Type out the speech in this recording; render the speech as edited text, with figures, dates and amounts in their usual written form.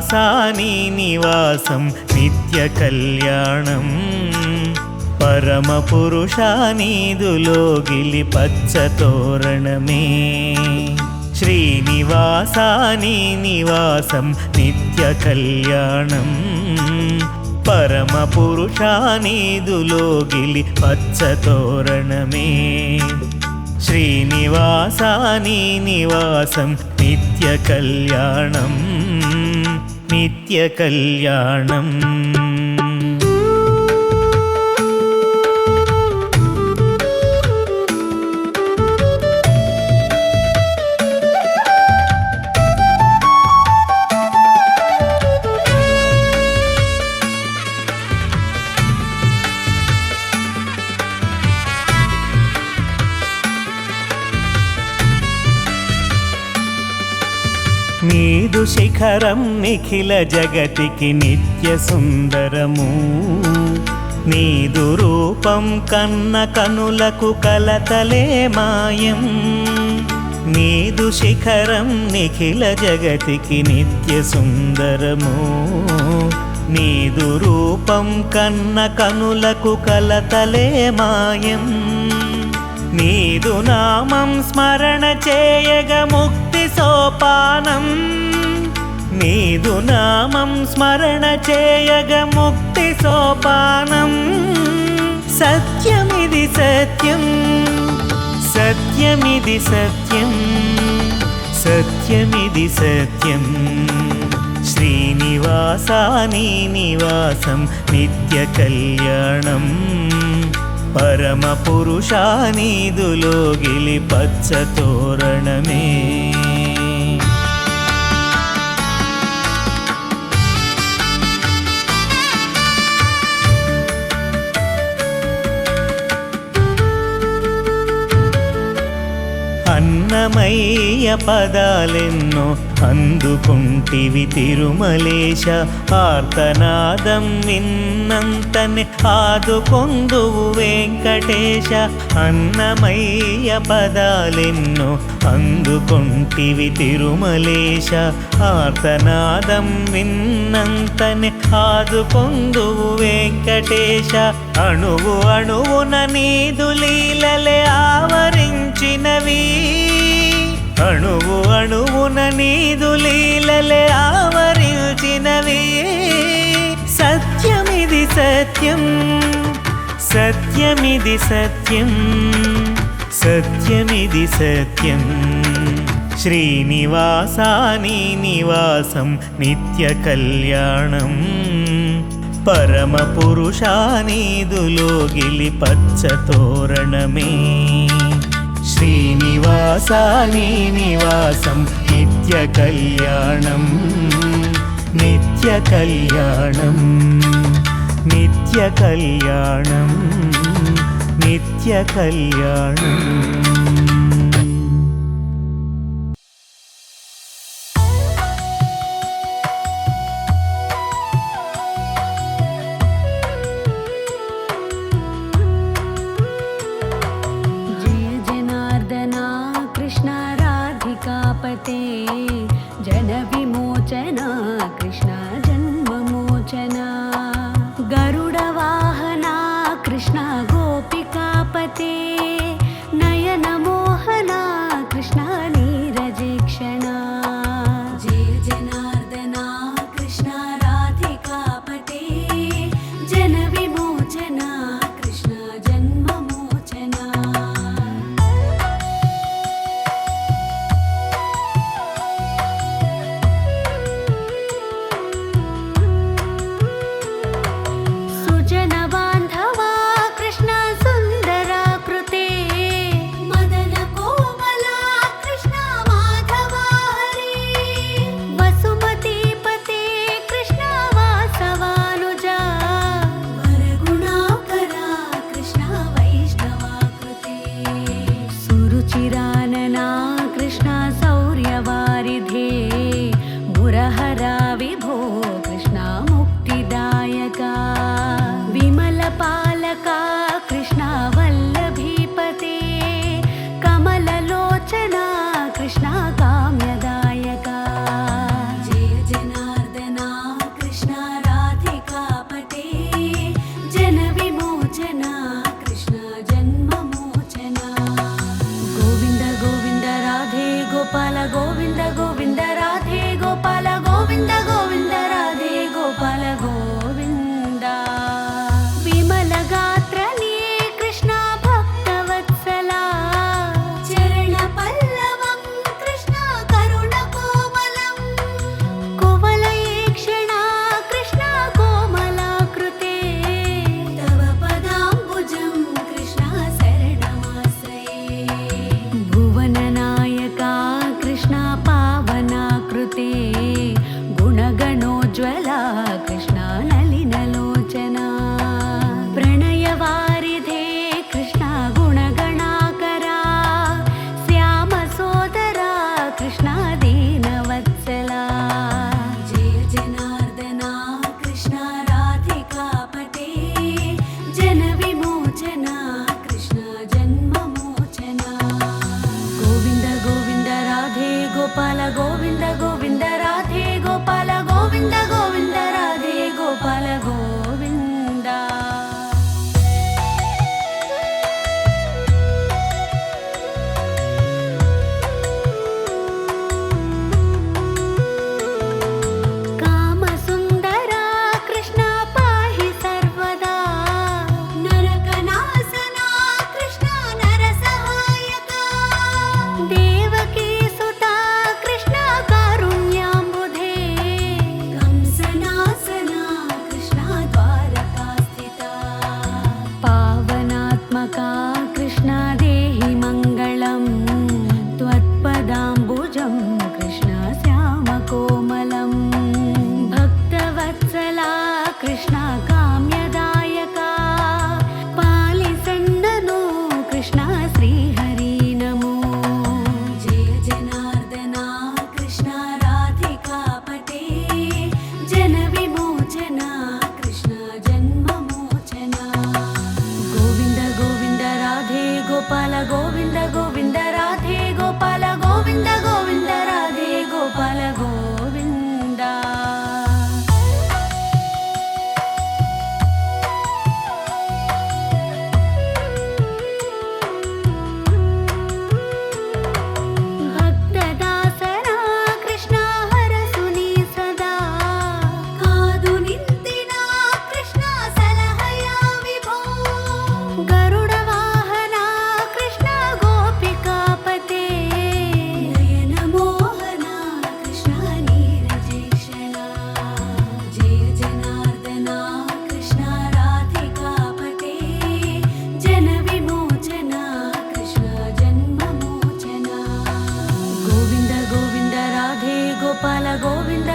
శ్రీనివాసాని నివాసం నిత్య కళ్యాణం పరమ పురుషానీదులోగిలి పచ్చ తోరణమే శ్రీనివాసాని నివాసం నిత్య కళ్యాణం పరమ పురుషానీదులోగిలి పచ్చ తోరణమే శ్రీనివాసాని నివాసం నిత్య కళ్యాణం నిత్య కళ్యాణం నీదు శిఖరం నిఖిల జగతికి నిత్య సుందరము నీదు రూపం కన్న కనులకు కలతలే మాయం నీదు శిఖరం నిఖిల జగతికి నిత్య సుందరము నీదు రూపం కన్న కనులకు కలతలే మాయం నీదు నామం స్మరణ చేయగ ముక్తి సోపానం నీదు నామం స్మరణ చేయగ ముక్తి సోపానం సత్యమిది సత్యం సత్యమిది సత్యం సత్యమిది సత్యం శ్రీనివాసాని నివాసం నిత్య కళ్యాణం పరమ పురుషానీదులోగిలి పచ్చ తోరణమే అన్నమయ్య పదాలెన్నో అందుకుంటివి తిరుమలేశ ఆర్తనాదం విన్నంతనే ఆదుకొందువు వెంకటేశ అన్నమయ్య పదాలెన్నో అందుకుంటివి తిరుమలేశ ఆర్తనాదం విన్నంతనే ఆదుకొందువు వెంకటేశ అణువు అణువున నీదు లీలలే ఆవరించినవి అణువు అణువున నీదు లీలలే ఆవరించినవి సత్యమిది సత్యం సత్యమిది సత్యం సత్యమిది సత్యం శ్రీనివాసాని నివాసం నిత్య కళ్యాణం పరమ పురుషానీదులోగిలి పచ్చ తోరణమే శ్రీనివాసాని నివాసం నిత్య కళ్యాణం నిత్య కళ్యాణం నిత్య కళ్యాణం నిత్య కళ్యాణం जन विमोचना कृष्ण जन्ममोचना गरुड वाहना कृष्ण गोपिकापते नयन मोहना कृष्ण नीरजेक्षणा जय जनार्दना कृष्ण राधिकापते जन विमोचना कृष्ण जन्ममोचना चिरानना कृष्ण शौर्यवारिधे मुरहरा विभो कृष्ण मुक्तिदायका विमलपालका कृष्ण वल्लभीपते कमललोचना कृष्ण काम्यदायका जय जनार्दना గోపాల గోవింద